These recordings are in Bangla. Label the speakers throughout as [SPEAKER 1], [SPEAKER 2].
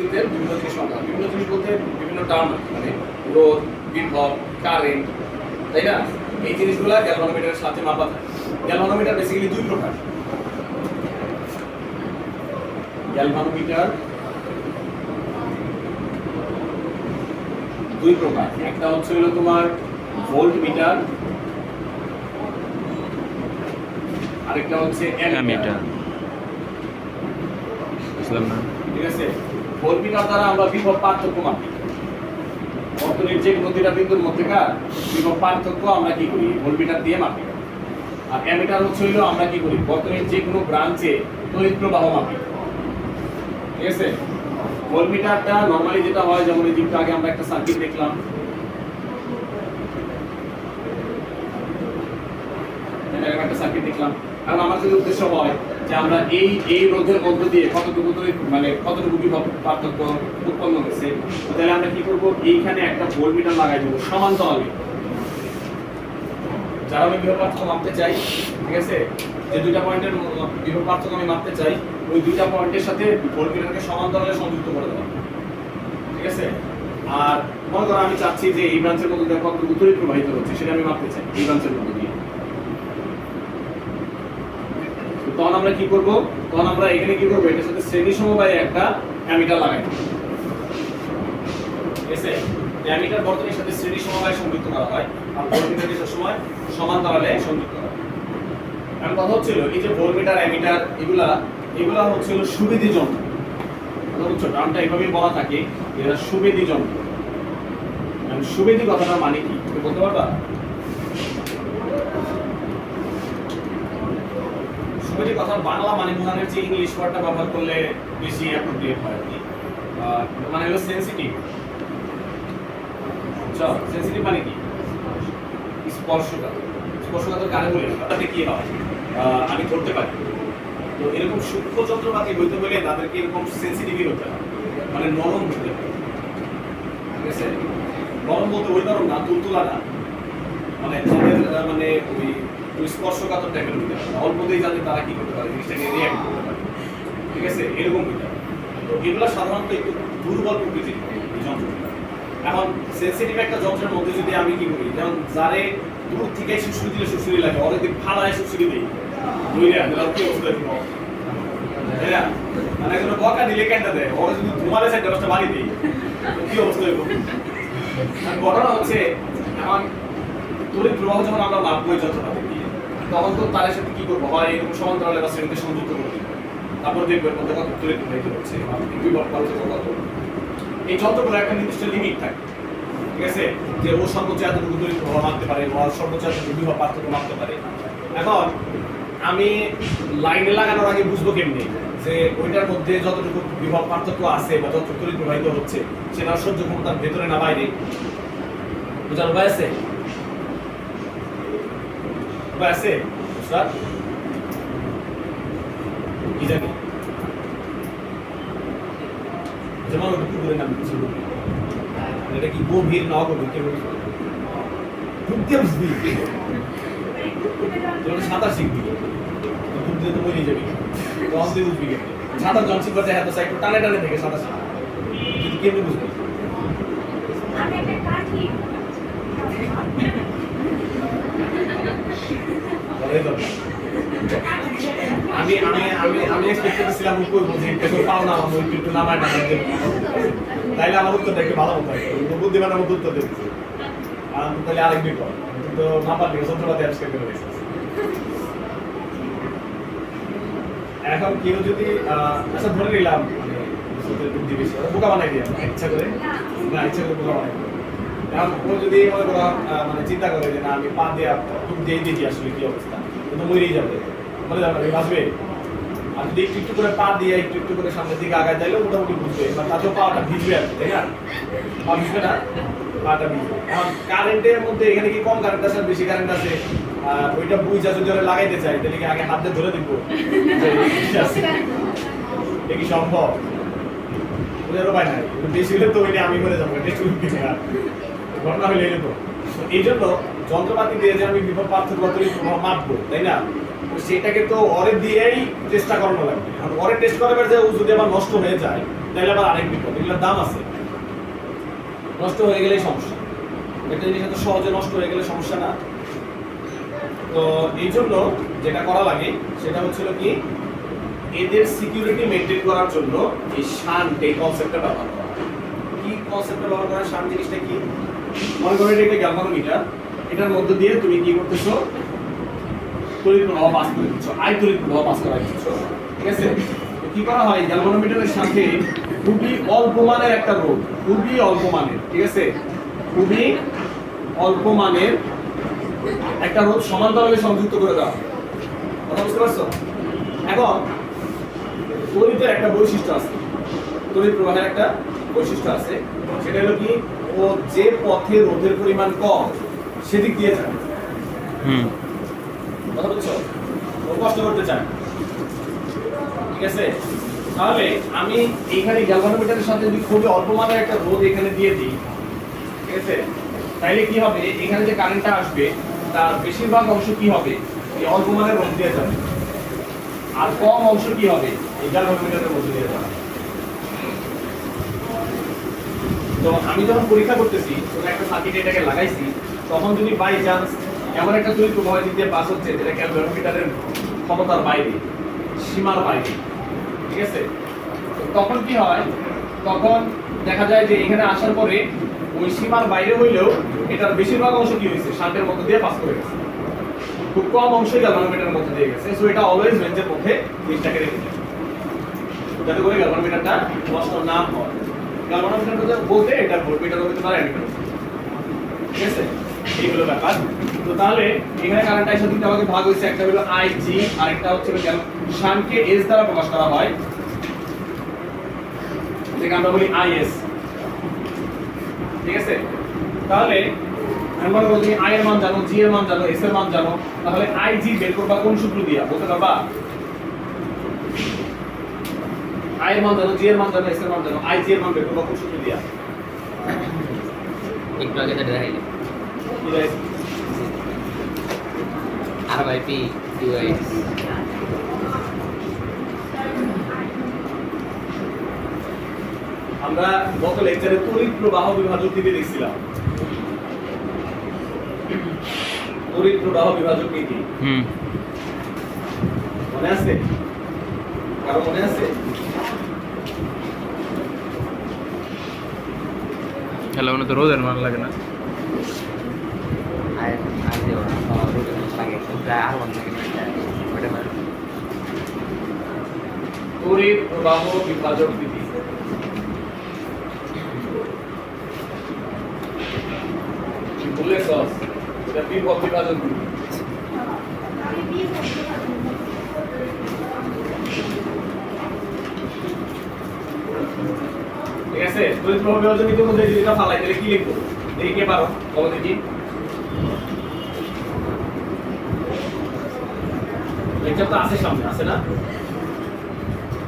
[SPEAKER 1] পদ্ধতিতে বিভিন্ন জিনিস মাপা হয়। বিভিন্ন জিনিস বলতে বিভিন্ন টার্ম মানে রোধ, বিভব, কারেন্ট, তাই না? এই জিনিসগুলো গ্যালভানোমিটারের সাথে মাপা যায়। গ্যালভানোমিটার বেসিক্যালি দুই প্রকার। গ্যালভানোমিটার দুই প্রকার, একটা হচ্ছে হলো তোমার ভোল্ট মিটার, আরেকটা হচ্ছে অ্যামিটার।
[SPEAKER 2] বুঝলাম না।
[SPEAKER 1] ঠিক আছে, ভোল্ট মিটার দ্বারা আমরা বিভব পার্থক্য মাপি। বর্তনীর যে প্রতিটা বিন্দুর মধ্যেকার বিভব পার্থক্য আমরা কি করি, ভোল্ট মিটার দিয়ে মাপি। আর অ্যামিটার হচ্ছে হলো আমরা কি করি, বর্তনীর যে কোনো ব্রাঞ্চে তড়িৎ প্রবাহ মাপি। ঠিক আছে, ভোল্ট মিটারটা নরমালি যেটা হয়, যেমন এই দিকটা আগে আমরা একটা সার্কিট দেখলাম, একটা সার্কিট দেখলাম। কারণ আমার যদি উদ্দেশ্য হয় যে আমরা এই রোধের মধ্য দিয়ে কতটুকু মানে কতটুকু বিভব পার্থক্য উৎপন্ন হয়েছে, তাহলে আমরা কি করব, এইখানে একটা ভোল্ট মিটার লাগাই দেবো সমান্তরালে। যারা আমি বিভব পার্থক্য মাপতে চাই, ঠিক আছে, যে দুইটা পয়েন্টের বিভব পার্থক্য আমি মাপতে চাই, ওই দুইটা পয়েন্টের সাথে ভোল্ট মিটারকে সমান্তরালে সংযুক্ত করে দেবো। ঠিক আছে, আর মনে করো আমি চাচ্ছি যে এই ব্রাঞ্চের মধ্যে দিয়ে কতটুকু তড়িৎ প্রবাহিত হচ্ছে সেটা আমি মাপতে চাই এই ব্রাঞ্চের মধ্যে দিয়ে। তখন আমরা কি করব, তখন আমরা এখানে কি করব, এটার সাথে শ্রেণী সমবায়ে একটা অ্যামিটার লাগাই দেব। ঠিক আছে, অ্যামিটার বর্তনীর সাথে শ্রেণী সমবায়ে সংযুক্ত করা হয়, আর ভোল্টমিটারকে সবসময় সমান্তরালে সংযুক্ত করা হয়। এখন কথা হচ্ছিল এই যে ভোল্টমিটার, অ্যামিটার, এগুলা হচ্ছিল সুবিধি যন্ত্র। বুঝছো, নামটা এইভাবেই বলা থাকে, এরা সুবিধি যন্ত্র। সুবিধি কথাটার মানে কি তুমি বলতে পারবা? সুবিধি কথার বাংলা মানে বোঝানোর চেয়ে ইংলিশ ওয়ার্ডটা ব্যবহার করলে বেশি অ্যাপ্রোপ্রিয়েট হয় আর কি। মানে হলো সেনসিটিভ। আচ্ছা, সেনসিটিভ মানে কি? স্পর্শকাতর কারে বলে তাতে কি হয়, আমি করতে পারি। তো এরকম সূক্ষ্ম যন্ত্রপাতি হইতে হলে তাদেরকে এরকম সেনসিটিভই হতে হয়, মানে নরম হতে হয়। ঠিক আছে, নরম বলতে ওই নরম না, তুলতুলা না, মানে তাদের মানে ওই স্পর্শকাতর টাইপের হতে হয়, অল্পতেই যাতে তারা কি করতে পারে, জিনিসটাকে রিঅ্যাক্ট করতে পারে। ঠিক আছে, এরকম হতে হয়। তো এগুলো সাধারণত একটু দুর্বল প্রকৃতির এই যন্ত্রগুলো। এখন সেনসিটিভ একটা যন্ত্রের মধ্যে যদি আমি কি করি, যেমন যারে দূর থেকে সুশ্রী দিলে সুশ্রী লাগে, ওরা যদি ফালায় সুশ্রী দিই ধরে দিলাম, কি অবস্থা দিব? তাই না? মানে একজন বকা দিলে কেনটা দেয়, ওরা যদি ধুমালে সাইড দশটা বাড়ি দিই কি অবস্থা হইব? ঘটনা হচ্ছে, এখন তড়িৎ প্রবাহ যখন আমরা মাপবো এই যন্ত্রপাতি দিয়ে, তখন তো তার সাথে কি করবো, হয় এরকম সমান্তরালে বা শ্রেণীতে সংযুক্ত করে দিব। তারপর দেখবো এর মধ্যে কত তড়িৎ প্রবাহিত হচ্ছে, বিভব পার্থক্য কত। এই যন্ত্রগুলো একটা নির্দিষ্ট লিমিট থাকে। ঠিক আছে, যে ও সর্বোচ্চ এতটুকু তড়িৎ প্রবাহ মাপতে পারে, ও সর্বোচ্চ এতটুকু বিভব পার্থক্য মাপতে পারে। এখন আমি লাইনে লাগানোর আগে বুঝবো কেমনি যে ওইটার মধ্যে যতটুকু বিভব পার্থক্য আছে বা যতটুকু তড়িৎ প্রবাহিত হচ্ছে সেটা সহ্য ক্ষমতার ভেতরে না বাইরে? বুঝার উপায় আছে? উপায় আছে স্যার? কি জানি, যেমন পুকুরের নাম কিছু এটা কি গভীর না অগভীর কেউ বুঝতে বুঝবি, যেমন সাঁতার শিখবি বুঝতে তো বই যাবি, তখন তুই বুঝবি কেমনি সাঁতার জন শিখবার যায়, হয়তো একটু টানে টানে থেকে সাঁতার শিখবি, কিন্তু কেমনি বুঝবি? আমি আমি আমি আমি এক্সপেক্ট করতেছিলাম উপর বুঝি একটু পাও না, আমি একটু নামায় না তাইলে আমার উত্তরটা একটু ভালো মতো হয়, বুদ্ধিমান আমার উত্তর দিচ্ছি। আর তাহলে আরেক বিপদ, কিন্তু না পারলে যন্ত্রপাতি আবিষ্কার করে দিয়েছে। এখন কেউ যদি আচ্ছা ধরে নিলাম মানে বুদ্ধি বেশি, বোকা বানাই দিই ইচ্ছা করে, না ইচ্ছা করে বোকা বানাই দিই। এখন ও যদি মনে করো মানে চিন্তা করে যে না আমি পা দিয়ে দিয়ে দেখি আসলে কি অবস্থা, কিন্তু মরেই যাবে, মরে যাবে, বাঁচবে। আর যদি একটু একটু করে পা দিয়ে একটু একটু করে সামনের দিকে আগায় যাইলেও মোটামুটি বুঝবে, বা তাতেও পাটা ভিজবে আর কি, তাই না? পা ভিজবে না, পাটা ভিজবে। এখন কারেন্টের মধ্যে এখানে কি কম কারেন্ট আছে, বেশি কারেন্ট আছে, ওইটা বুঝা যদি লাগাইতে চাই তাহলে কি আগে হাত দিয়ে ধরে দিব এ কি সম্ভব? ওদের উপায় নাই, বেশি হলে তো ওইটা আমি করে যাবো, ঘটনা হলে এরকম। এই জন্য যন্ত্রপাতি দিয়ে যে আমি বিভব পার্থক্য মাপবো, তাই না? সেটাকে তো ওরে দিয়েই চেষ্টা করানো লাগবে। ওরে টেস্ট করাবার যে যদি আবার নষ্ট হয়ে যায় তাহলে আবার আরেক বিপদ, এগুলোর দাম আছে, নষ্ট হয়ে গেলেই সমস্যা। একটা জিনিস এত সহজে নষ্ট হয়ে গেলে সমস্যা না। তো এই জন্য যেটা করা লাগে সেটা হচ্ছিল কি, এদের সিকিউরিটি মেনটেন করার জন্য এই শান্ট এই কনসেপ্টটা ব্যবহার করা। কি কনসেপ্টটা ব্যবহার করা? শান্ট জিনিসটা কি? মনে করো এটা একটা গ্যালভানোমিটার, এটার মধ্যে দিয়ে তুমি কি করতেছো, তড়িৎ প্রবাহ পাস করে দিচ্ছ, তড়িৎ প্রবাহ পাস করা দিচ্ছ, ঠিক আছে? তো কি করা হয়, গ্যালভানোমিটারের সাথে খুবই অল্প মানের একটা রোধ, খুবই অল্প মানের, ঠিক আছে, খুবই অল্প মানের একটা রোধ সমান্তরালে সংযুক্ত করে দেওয়া। কথা বুঝতে পারছো? এখন তড়িতের একটা বৈশিষ্ট্য আছে, তড়িৎ প্রবাহের একটা বৈশিষ্ট্য আছে, সেটা হলো কি, ও যে পথে রোধের পরিমাণ কম সেদিক দিয়ে যায়। কথা বুঝছো? ও কষ্ট করতে চায়, ঠিক আছে? তাহলে আমি এইখানে গ্যালভানোমিটারের সাথে যদি খুবই অল্প মানের একটা রোধ এখানে দিয়ে দিই, ঠিক আছে, তাইলে কি হবে, এখানে যে কারেন্টটা আসবে তার বেশিরভাগ অংশ কি হবে, এই অল্প মানের রোধ দিয়ে যাবে, আর কম অংশ কি হবে, এই গ্যালভানোমিটারের মধ্যে দিয়ে যাবে। তো আমি যখন পরীক্ষা করতেছি, কোনো একটা সার্কিটে এটাকে লাগাইছি, তখন যদি বাই চান্স এমন একটা তড়িৎ প্রবাহ দিয়ে পাস হচ্ছে যেটা গ্যালভানোমিটারের ক্ষমতার বাইরে, সীমার বাইরে, ঠিক আছে, তখন কি হয়, তখন দেখা যায় যে এখানে আসার পরে ওই সীমার বাইরে হইলেও এটার বেশিরভাগ অংশ কি হয়েছে, শান্টের মধ্যে দিয়ে পাস করে গেছে, খুব কম অংশই গ্যালভানোমিটারের মধ্যে দিয়ে গেছে। সো এটা অলওয়েজ রেঞ্জের মধ্যে জিনিসটাকে রেখে দেয়, যাতে করে গ্যালভানোমিটারটা নষ্ট না হয়। গ্যালভানোমিটার বলতে এটা ভোল্টমিটারও হতে পারে, অ্যামিটারও, ঠিক আছে, এইগুলো ব্যাপার। তো তাহলে এখানে কারেন্ট আইসা তিনটা ভাগে ভাগ হয়েছে, একটা হলো আইজি, আরেকটা হচ্ছে শান্টকে এস দ্বারা প্রকাশ করা হয়, যেটা আমরা বলি আইএস, ঠিক আছে। তাহলে আমরা বলি আই এর মান জানো, জি এর মান জানো, এস এর মান জানো, তাহলে আইজি বের করবা কোন সূত্র দিয়া, বলতে পারবা? আই এর মান জানো, জি এর মান জানো, এস এর মান জানো, আইজি এর মান বের করবা কোন সূত্র দিয়া?
[SPEAKER 2] একটু আগে যেটা দেখাইলে
[SPEAKER 1] কি রাইস
[SPEAKER 2] R/P QX।
[SPEAKER 1] আমরা গত লেকচারে তড়িৎ প্রবাহ বিভাজক দিতে দেখছিলাম, তড়িৎ প্রবাহ বিভাজক নীতি মনে আছে? কারো মনে আছে?
[SPEAKER 3] হ্যালো, মানে তো রোদের মান লাগে না।
[SPEAKER 2] আর দেও রোড লাগে প্রায় আর লাগে ওটা মানে
[SPEAKER 1] তড়িৎ প্রবাহ বিভাজক নীতি বলে সস, এটা বিভব বিভাজক নীতি। ঠিক আছে, তড়িৎ প্রবাহ বিভাজক নীতির মধ্যে যদি এটা ফালাই তাহলে কি লিখবো, দেখি কে পারো, বলো দেখি। লেকচার তো আছে সামনে, আছে না?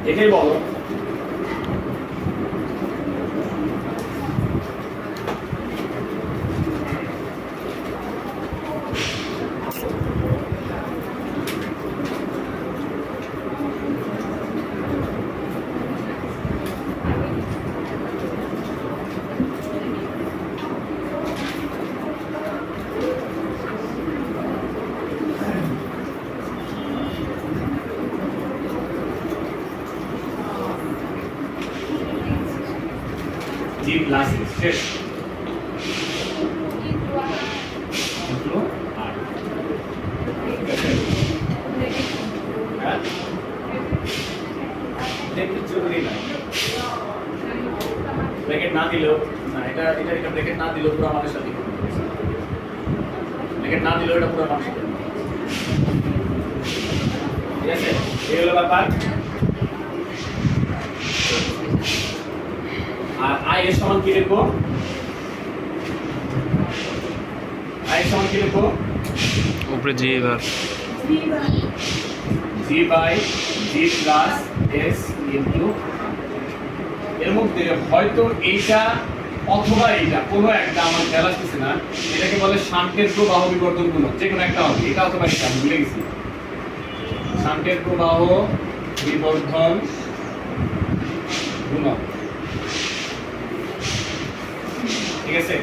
[SPEAKER 1] দেখেই বলো। জি প্লাস শেষ ইনটু আর, ঠিক আছে? হ্যাঁ, দেখতে জরুরি না, ব্র্যাকেট না দিলেও না, এটা ব্র্যাকেট না দিলেও পুরো আমাদের সাথে, ব্র্যাকেট না দিলেও এটা পুরো আমাদের সাথে, ঠিক আছে? এই হলো ব্যাপার। আর আই এর সমান কি লিখবো? আই এর সমান কি লিখবো?
[SPEAKER 3] উপরে জি এবার
[SPEAKER 1] G by G plus S into, এর মধ্যে হয়তো এইটা অথবা এইটা কোনো একটা আমার খেয়াল আসতেছে না, এটাকে বলে শান্টের প্রবাহ বিবর্ধন গুণক, যে কোনো একটা হবে, এটা অথবা এটা আমি ভুলে গেছি। শান্টের প্রবাহ বিবর্ধন গুণক ঠিক আছে